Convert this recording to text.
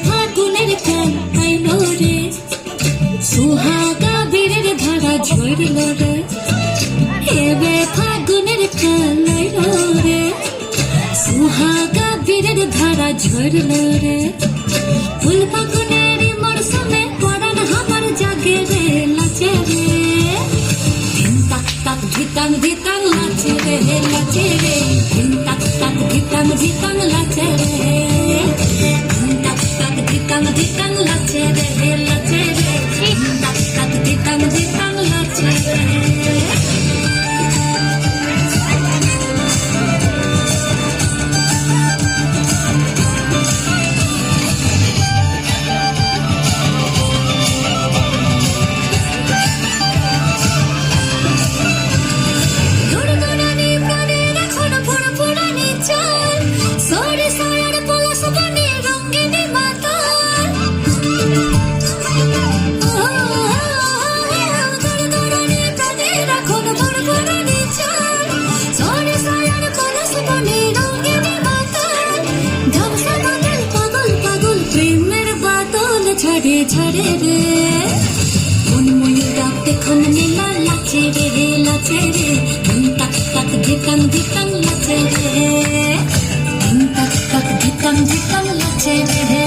ফাগুনের কাল আইলো রে, সুহাগা বীরের ধারা ঝরল রে। এবে ফাগুনের কাল আইলো রে, সুহাগা বীরের ধারা ঝরল রে। ফুল ফাগুনের মরশুমে পরাণ আমার জাগে রে, লাচে রে। ধিন তাক তাক ধিতাং ধিতাং লাচে রে, লাচে রে। ধিন তাক তাক ধিতাং ধিতাং লাচে রে। Ditang ditang lache re, lache re. Tak tak ditang ditang lache re. ঝরে ঝরে রে, মন ময়ূর ডাকতে খন নীলা লাচে রে, লাচে রে। তাক তাক ধিতাং ধিতাং লাচে রে, তাক তাক ধিতাং ধিতাং লাচে রে।